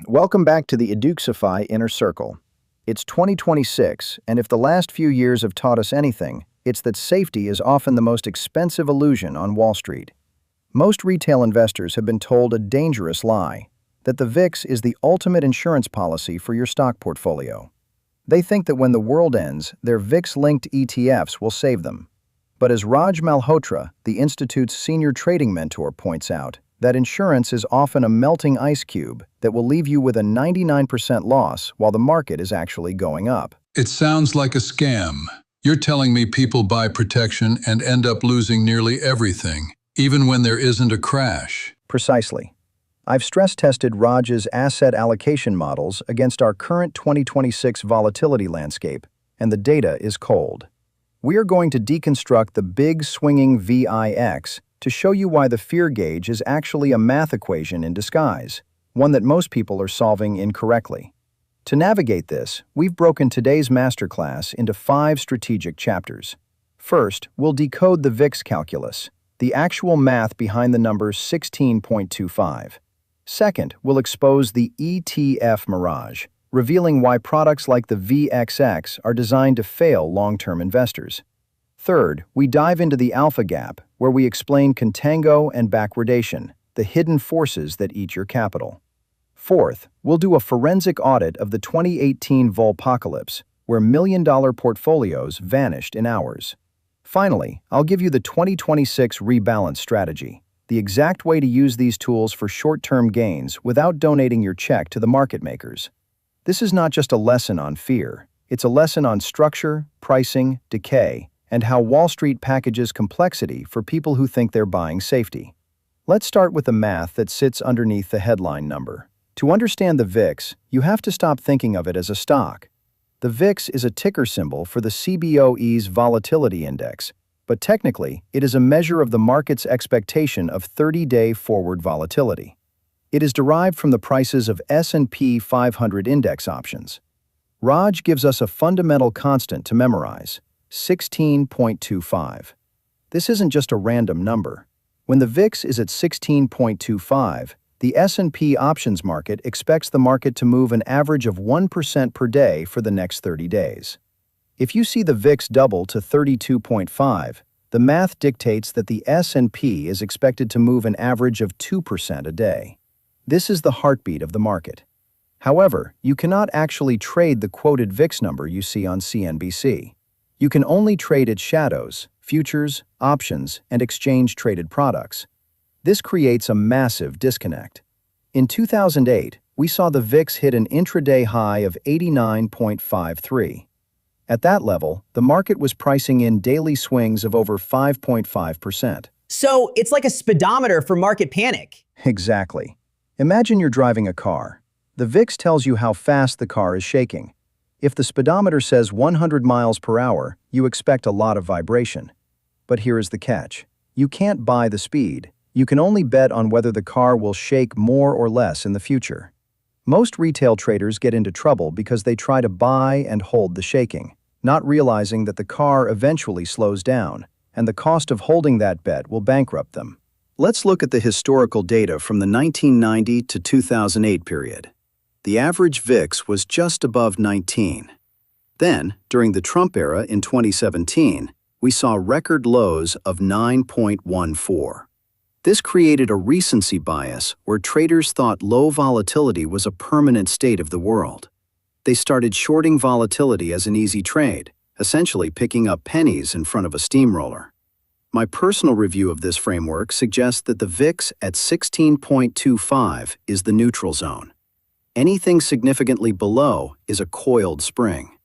Welcome back to the EDUxify Inner Circle. It's 2026, and if the last few years have taught us anything, it's that safety is often the most expensive illusion on Wall Street. Most retail investors have been told a dangerous lie, that the VIX is the ultimate insurance policy for your stock portfolio. They think that when the world ends, their VIX-linked ETFs will save them. But as Raj Malhotra, the Institute's senior trading mentor, points out, that insurance is often a melting ice cube that will leave you with a 99% loss while the market is actually going up. It sounds like a scam. You're telling me people buy protection and end up losing nearly everything, even when there isn't a crash. Precisely. I've stress-tested Raj's asset allocation models against our current 2026 volatility landscape, and the data is cold. We are going to deconstruct the big swinging VIX to show you why the fear gauge is actually a math equation in disguise, one that most people are solving incorrectly. To navigate this, we've broken today's masterclass into 5 strategic chapters. First, we'll decode the VIX calculus, the actual math behind the number 16.25. Second, we'll expose the ETF mirage, revealing why products like the VXX are designed to fail long-term investors. Third, we dive into the alpha gap, where we explain contango and backwardation, the hidden forces that eat your capital. Fourth, we'll do a forensic audit of the 2018 Volpocalypse, where million-dollar portfolios vanished in hours. Finally, I'll give you the 2026 rebalance strategy, the exact way to use these tools for short-term gains without donating your check to the market makers. This is not just a lesson on fear, it's a lesson on structure, pricing, decay, and how Wall Street packages complexity for people who think they're buying safety. Let's start with the math that sits underneath the headline number. To understand the VIX, you have to stop thinking of it as a stock. The VIX is a ticker symbol for the CBOE's Volatility Index, but technically, it is a measure of the market's expectation of 30-day forward volatility. It is derived from the prices of S&P 500 index options. Raj gives us a fundamental constant to memorize: 16.25. This isn't just a random number. When the VIX is at 16.25, the S&P options market expects the market to move an average of 1% per day for the next 30 days. If you see the VIX double to 32.5, the math dictates that the S&P is expected to move an average of 2% a day. This is the heartbeat of the market. However, you cannot actually trade the quoted VIX number you see on CNBC. You can only trade its shadows, futures, options, and exchange-traded products. This creates a massive disconnect. In 2008, we saw the VIX hit an intraday high of 89.53. At that level, the market was pricing in daily swings of over 5.5%. So it's like a speedometer for market panic. Exactly. Imagine you're driving a car. The VIX tells you how fast the car is shaking. If the speedometer says 100 miles per hour, you expect a lot of vibration. But here is the catch. You can't buy the speed. You can only bet on whether the car will shake more or less in the future. Most retail traders get into trouble because they try to buy and hold the shaking, not realizing that the car eventually slows down, and the cost of holding that bet will bankrupt them. Let's look at the historical data from the 1990 to 2008 period. The average VIX was just above 19. Then, during the Trump era in 2017, we saw record lows of 9.14. This created a recency bias where traders thought low volatility was a permanent state of the world. They started shorting volatility as an easy trade, essentially picking up pennies in front of a steamroller. My personal review of this framework suggests that the VIX at 16.25 is the neutral zone. Anything significantly below is a coiled spring.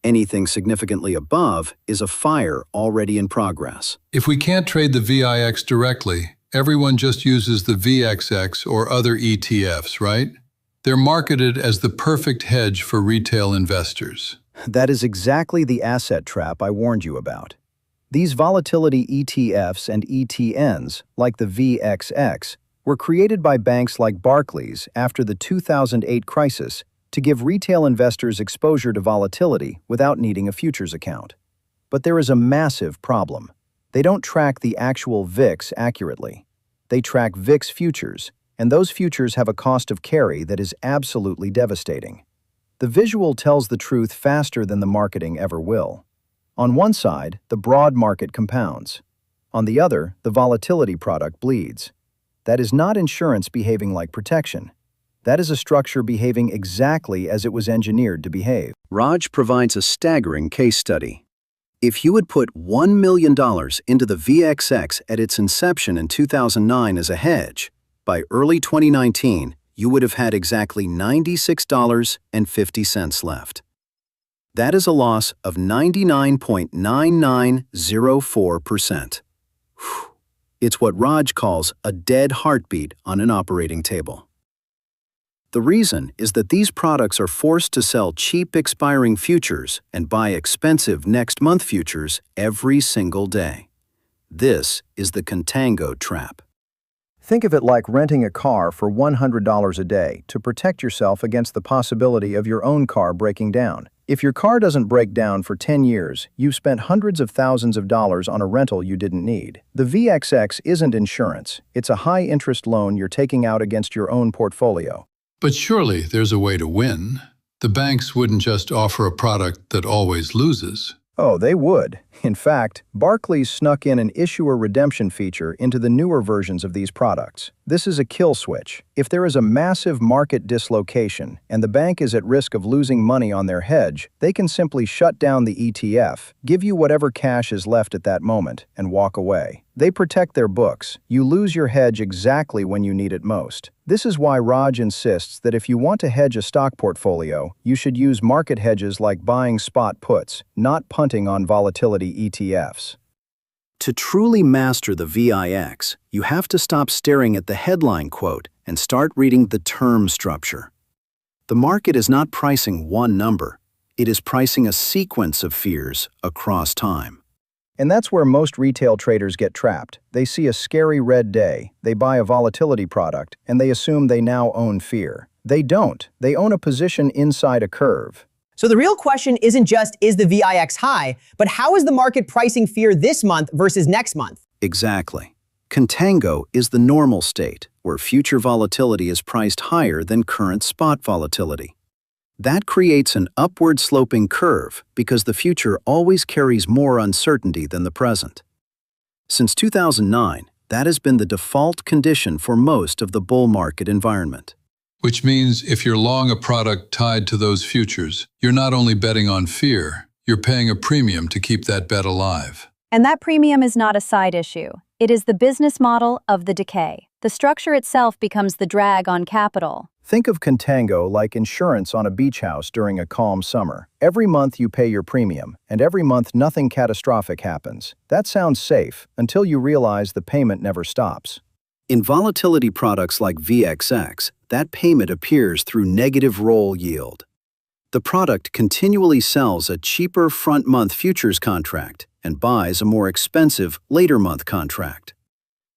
Anything significantly above is a fire already in progress. If we can't trade the VIX directly, everyone just uses the VXX or other ETFs, right? They're marketed as the perfect hedge for retail investors. That is exactly the asset trap I warned you about. These volatility ETFs and ETNs, like the VXX, were created by banks like Barclays after the 2008 crisis to give retail investors exposure to volatility without needing a futures account. But there is a massive problem. They don't track the actual VIX accurately. They track VIX futures, and those futures have a cost of carry that is absolutely devastating. The visual tells the truth faster than the marketing ever will. On one side, the broad market compounds. On the other, the volatility product bleeds. That is not insurance behaving like protection. That is a structure behaving exactly as it was engineered to behave. Raj provides a staggering case study. If you had put $1 million into the VXX at its inception in 2009 as a hedge, by early 2019, you would have had exactly $96.50 left. That is a loss of 99.9904%. It's what Raj calls a dead heartbeat on an operating table. The reason is that these products are forced to sell cheap expiring futures and buy expensive next month futures every single day. This is the contango trap. Think of it like renting a car for $100 a day to protect yourself against the possibility of your own car breaking down. If your car doesn't break down for 10 years, you've spent hundreds of thousands of dollars on a rental you didn't need. The VXX isn't insurance. It's a high-interest loan you're taking out against your own portfolio. But surely there's a way to win. The banks wouldn't just offer a product that always loses. Oh, they would. In fact, Barclays snuck in an issuer redemption feature into the newer versions of these products. This is a kill switch. If there is a massive market dislocation and the bank is at risk of losing money on their hedge, they can simply shut down the ETF, give you whatever cash is left at that moment, and walk away. They protect their books. You lose your hedge exactly when you need it most. This is why Raj insists that if you want to hedge a stock portfolio, you should use market hedges like buying spot puts, not punting on volatility ETFs. To truly master the VIX, you have to stop staring at the headline quote and start reading the term structure. The market is not pricing one number. It is pricing a sequence of fears across time. And that's where most retail traders get trapped. They see a scary red day, they buy a volatility product, and they assume they now own fear. They don't. They own a position inside a curve. So the real question isn't just, is the VIX high, but how is the market pricing fear this month versus next month? Exactly. Contango is the normal state, where future volatility is priced higher than current spot volatility. That creates an upward-sloping curve because the future always carries more uncertainty than the present. Since 2009, that has been the default condition for most of the bull market environment. Which means if you're long a product tied to those futures, you're not only betting on fear, you're paying a premium to keep that bet alive. And that premium is not a side issue. It is the business model of the decay. The structure itself becomes the drag on capital. Think of contango like insurance on a beach house during a calm summer. Every month you pay your premium, and every month nothing catastrophic happens. That sounds safe until you realize the payment never stops. In volatility products like VXX, that payment appears through negative roll yield. The product continually sells a cheaper front-month futures contract and buys a more expensive later-month contract.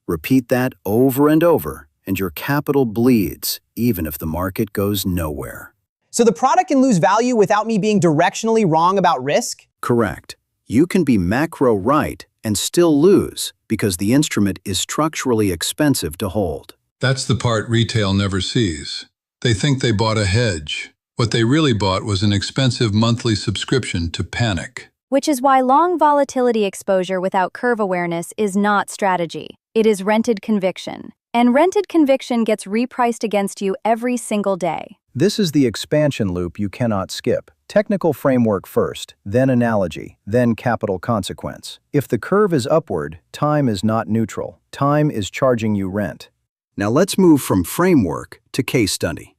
Repeat that over and over, and your capital bleeds, even if the market goes nowhere. So the product can lose value without me being directionally wrong about risk? Correct. You can be macro right and still lose because the instrument is structurally expensive to hold. That's the part retail never sees. They think they bought a hedge. What they really bought was an expensive monthly subscription to panic. Which is why long volatility exposure without curve awareness is not strategy. It is rented conviction. And rented conviction gets repriced against you every single day. This is the expansion loop you cannot skip. Technical framework first, then analogy, then capital consequence. If the curve is upward, time is not neutral. Time is charging you rent. Now let's move from framework to case study.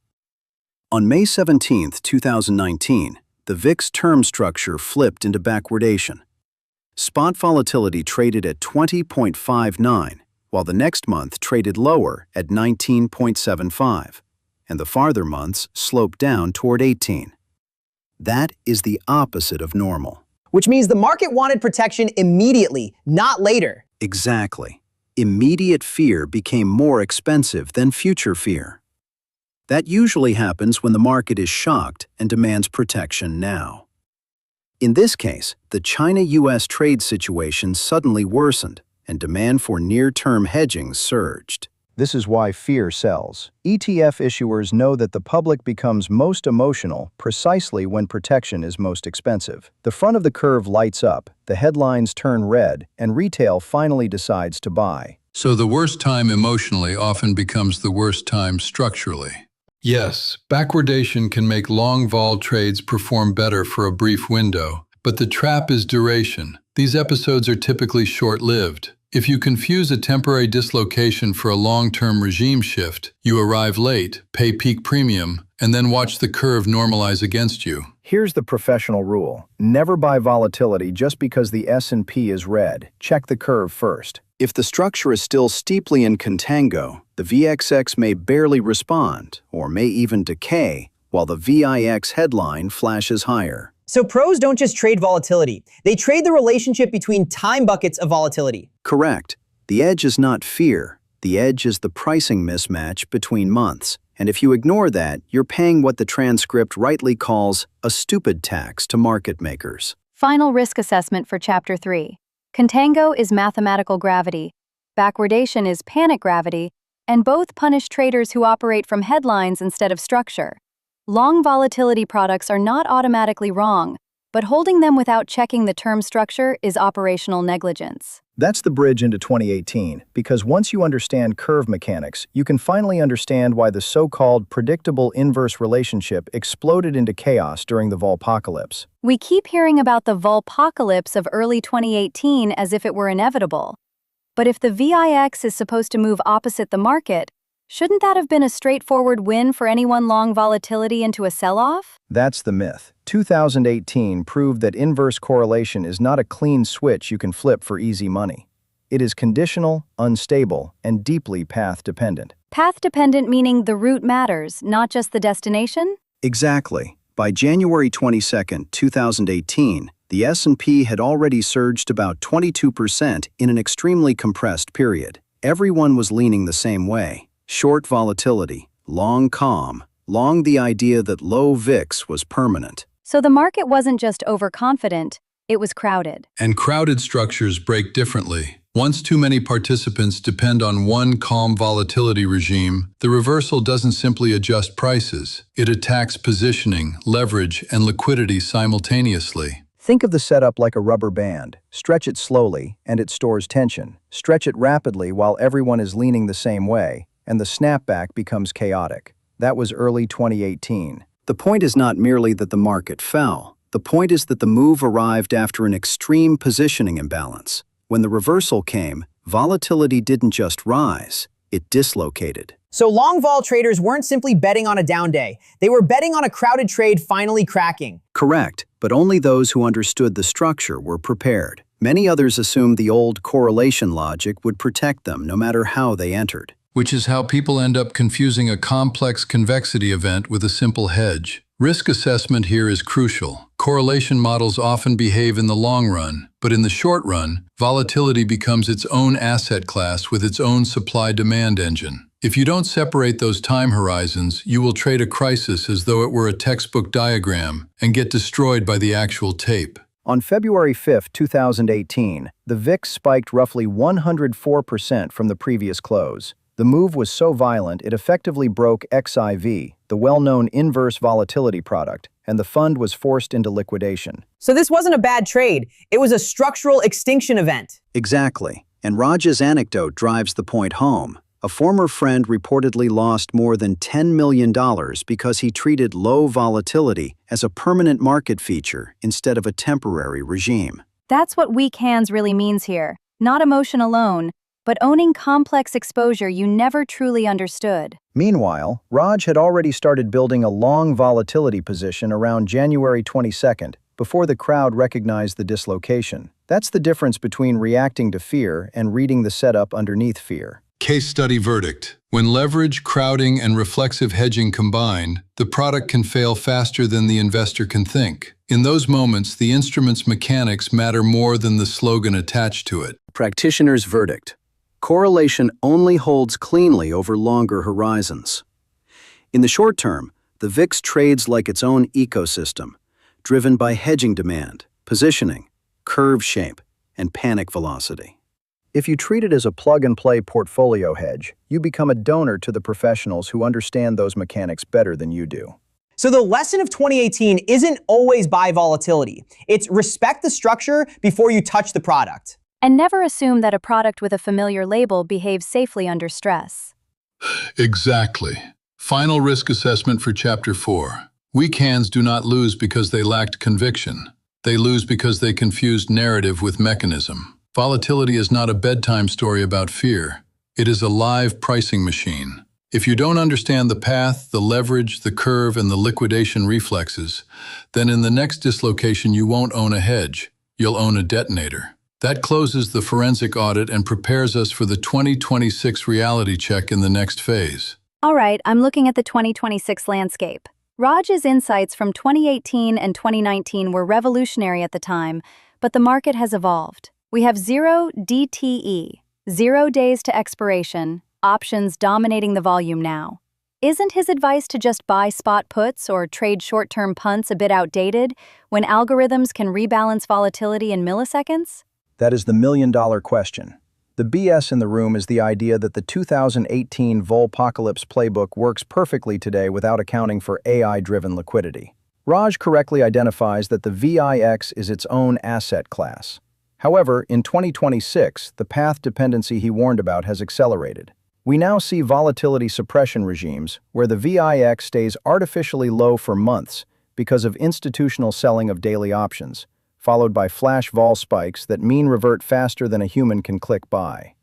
On May 17, 2019, the VIX term structure flipped into backwardation. Spot volatility traded at 20.59, while the next month traded lower at 19.75, and the farther months sloped down toward 18. That is the opposite of normal. Which means the market wanted protection immediately, not later. Exactly. Immediate fear became more expensive than future fear. That usually happens when the market is shocked and demands protection now. In this case, the China-US trade situation suddenly worsened, and demand for near-term hedging surged. This is why fear sells. ETF issuers know that the public becomes most emotional precisely when protection is most expensive. The front of the curve lights up, the headlines turn red, and retail finally decides to buy. So the worst time emotionally often becomes the worst time structurally. Yes, backwardation can make long vol trades perform better for a brief window, but the trap is duration. These episodes are typically short-lived. If you confuse a temporary dislocation for a long-term regime shift, you arrive late, pay peak premium, and then watch the curve normalize against you. Here's the professional rule. Never buy volatility just because the S&P is red. Check the curve first. If the structure is still steeply in contango, the VXX may barely respond, or may even decay, while the VIX headline flashes higher. So pros don't just trade volatility. They trade the relationship between time buckets of volatility. Correct. The edge is not fear. The edge is the pricing mismatch between months. And if you ignore that, you're paying what the transcript rightly calls a stupid tax to market makers. Final risk assessment for Chapter 3. Contango is mathematical gravity, backwardation is panic gravity, and both punish traders who operate from headlines instead of structure. Long volatility products are not automatically wrong, but holding them without checking the term structure is operational negligence. That's the bridge into 2018, because once you understand curve mechanics, you can finally understand why the so-called predictable inverse relationship exploded into chaos during the Volpocalypse. We keep hearing about the Volpocalypse of early 2018 as if it were inevitable. But if the VIX is supposed to move opposite the market, shouldn't that have been a straightforward win for anyone long volatility into a sell-off? That's the myth. 2018 proved that inverse correlation is not a clean switch you can flip for easy money. It is conditional, unstable, and deeply path-dependent. Path-dependent meaning the route matters, not just the destination? Exactly. By January 22, 2018, the S&P had already surged about 22% in an extremely compressed period. Everyone was leaning the same way. Short volatility, long calm, long the idea that low VIX was permanent. So the market wasn't just overconfident, it was crowded. And crowded structures break differently. Once too many participants depend on one calm volatility regime, the reversal doesn't simply adjust prices. It attacks positioning, leverage, and liquidity simultaneously. Think of the setup like a rubber band. Stretch it slowly, and it stores tension. Stretch it rapidly while everyone is leaning the same way, and the snapback becomes chaotic. That was early 2018. The point is not merely that the market fell. The point is that the move arrived after an extreme positioning imbalance. When the reversal came, volatility didn't just rise, it dislocated. So long vol traders weren't simply betting on a down day. They were betting on a crowded trade finally cracking. Correct, but only those who understood the structure were prepared. Many others assumed the old correlation logic would protect them no matter how they entered. Which is how people end up confusing a complex convexity event with a simple hedge. Risk assessment here is crucial. Correlation models often behave in the long run, but in the short run, volatility becomes its own asset class with its own supply-demand engine. If you don't separate those time horizons, you will trade a crisis as though it were a textbook diagram and get destroyed by the actual tape. On February 5, 2018, the VIX spiked roughly 104% from the previous close. The move was so violent it effectively broke XIV, the well-known inverse volatility product, and the fund was forced into liquidation. So this wasn't a bad trade. It was a structural extinction event. Exactly. And Raj's anecdote drives the point home. A former friend reportedly lost more than $10 million because he treated low volatility as a permanent market feature instead of a temporary regime. That's what weak hands really means here. Not emotion alone, but owning complex exposure you never truly understood. Meanwhile, Raj had already started building a long volatility position around January 22nd, before the crowd recognized the dislocation. That's the difference between reacting to fear and reading the setup underneath fear. Case study verdict. When leverage, crowding, and reflexive hedging combine, the product can fail faster than the investor can think. In those moments, the instrument's mechanics matter more than the slogan attached to it. Practitioner's verdict. Correlation only holds cleanly over longer horizons. In the short term, the VIX trades like its own ecosystem, driven by hedging demand, positioning, curve shape, and panic velocity. If you treat it as a plug-and-play portfolio hedge, you become a donor to the professionals who understand those mechanics better than you do. So the lesson of 2018 isn't always buy volatility. It's respect the structure before you touch the product. And never assume that a product with a familiar label behaves safely under stress. Exactly. Final risk assessment for Chapter 4. Weak hands do not lose because they lacked conviction. They lose because they confused narrative with mechanism. Volatility is not a bedtime story about fear. It is a live pricing machine. If you don't understand the path, the leverage, the curve, and the liquidation reflexes, then in the next dislocation you won't own a hedge, you'll own a detonator. That closes the forensic audit and prepares us for the 2026 reality check in the next phase. All right, I'm looking at the 2026 landscape. Raj's insights from 2018 and 2019 were revolutionary at the time, but the market has evolved. We have 0 DTE, 0 days to expiration, options dominating the volume now. Isn't his advice to just buy spot puts or trade short-term punts a bit outdated when algorithms can rebalance volatility in milliseconds? That is the million-dollar question. The BS in the room is the idea that the 2018 Volpocalypse playbook works perfectly today without accounting for AI-driven liquidity. Raj correctly identifies that the VIX is its own asset class. However, in 2026, the path dependency he warned about has accelerated. We now see volatility suppression regimes where the VIX stays artificially low for months because of institutional selling of daily options, followed by flash vol spikes that mean revert faster than a human can click buy.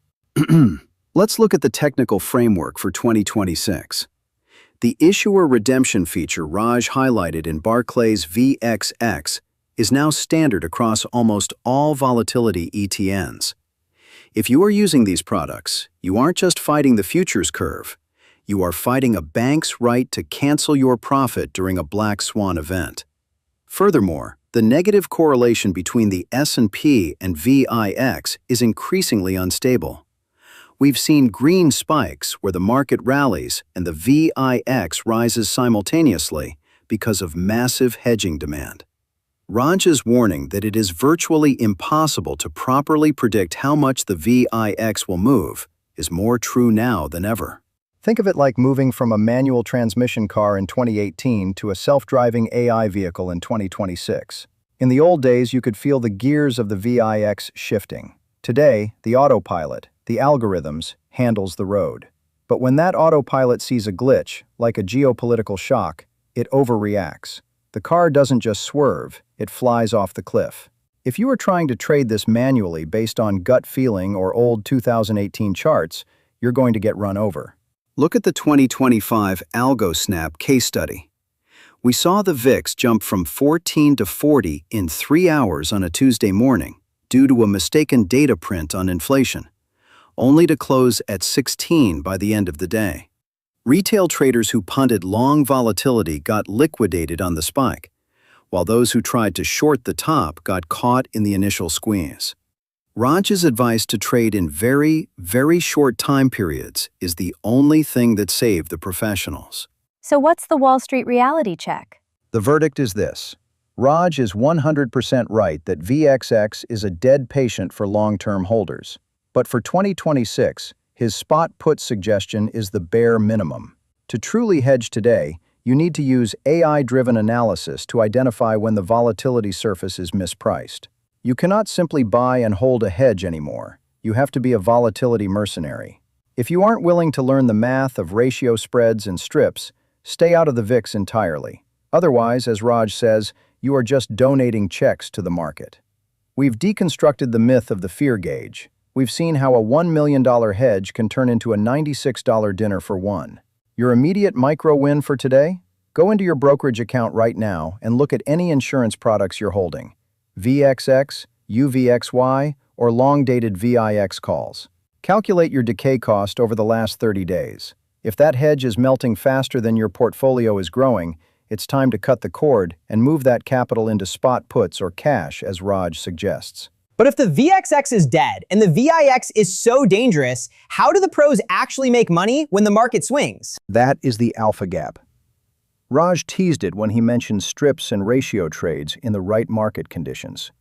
Let's look at the technical framework for 2026. The issuer redemption feature Raj highlighted in Barclays VXX is now standard across almost all volatility ETNs. If you are using these products, you aren't just fighting the futures curve, you are fighting a bank's right to cancel your profit during a black swan event. Furthermore, the negative correlation between the S&P and VIX is increasingly unstable. We've seen green spikes where the market rallies and the VIX rises simultaneously because of massive hedging demand. Raj's warning that it is virtually impossible to properly predict how much the VIX will move is more true now than ever. Think of it like moving from a manual transmission car in 2018 to a self-driving AI vehicle in 2026. In the old days, you could feel the gears of the VIX shifting. Today, the autopilot, the algorithms, handles the road. But when that autopilot sees a glitch, like a geopolitical shock, it overreacts. The car doesn't just swerve, it flies off the cliff. If you are trying to trade this manually based on gut feeling or old 2018 charts, you're going to get run over. Look at the 2025 AlgoSnap case study. We saw the VIX jump from 14 to 40 in 3 hours on a Tuesday morning due to a mistaken data print on inflation, only to close at 16 by the end of the day. Retail traders who punted long volatility got liquidated on the spike, while those who tried to short the top got caught in the initial squeeze. Raj's advice to trade in very, very short time periods is the only thing that saved the professionals. So what's the Wall Street reality check? The verdict is this. Raj is 100% right that VXX is a dead patient for long-term holders. But for 2026, his spot put suggestion is the bare minimum. To truly hedge today, you need to use AI-driven analysis to identify when the volatility surface is mispriced. You cannot simply buy and hold a hedge anymore. You have to be a volatility mercenary. If you aren't willing to learn the math of ratio spreads and strips, stay out of the VIX entirely. Otherwise, as Raj says, you are just donating checks to the market. We've deconstructed the myth of the fear gauge. We've seen how a $1 million hedge can turn into a $96 dinner for one. Your immediate micro win for today? Go into your brokerage account right now and look at any insurance products you're holding. VXX, UVXY, or long-dated VIX calls. Calculate your decay cost over the last 30 days. If that hedge is melting faster than your portfolio is growing, it's time to cut the cord and move that capital into spot puts or cash, as Raj suggests. But if the VXX is dead and the VIX is so dangerous, how do the pros actually make money when the market swings? That is the alpha gap. Raj teased it when he mentioned strips and ratio trades in the right market conditions.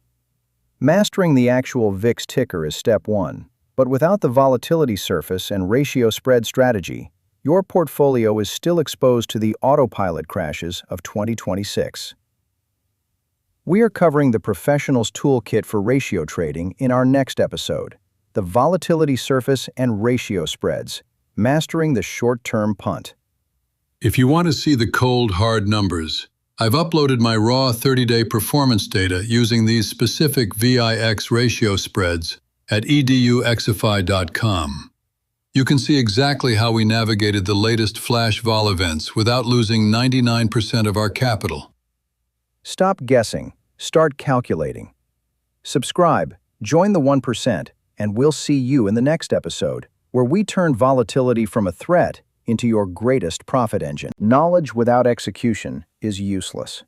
Mastering the actual VIX ticker is step one, But without the volatility surface and ratio spread strategy, your portfolio is still exposed to the autopilot crashes of 2026. We are covering the professional's toolkit for ratio trading in our next episode, the volatility surface and ratio spreads, mastering the short-term punt. If you want to see the cold, hard numbers, I've uploaded my raw 30-day performance data using these specific VIX ratio spreads at EDUxify.com. You can see exactly how we navigated the latest flash vol events without losing 99% of our capital. Stop guessing, start calculating. Subscribe, join the 1%, and we'll see you in the next episode, where we turn volatility from a threat into your greatest profit engine. Knowledge without execution is useless.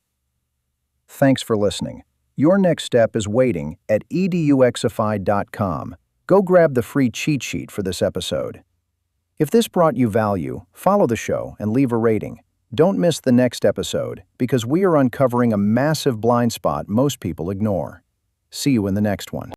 Thanks for listening. Your next step is waiting at EDUxify.com. Go grab the free cheat sheet for this episode. If this brought you value, follow the show and leave a rating. Don't miss the next episode, because we are uncovering a massive blind spot most people ignore. See you in the next one.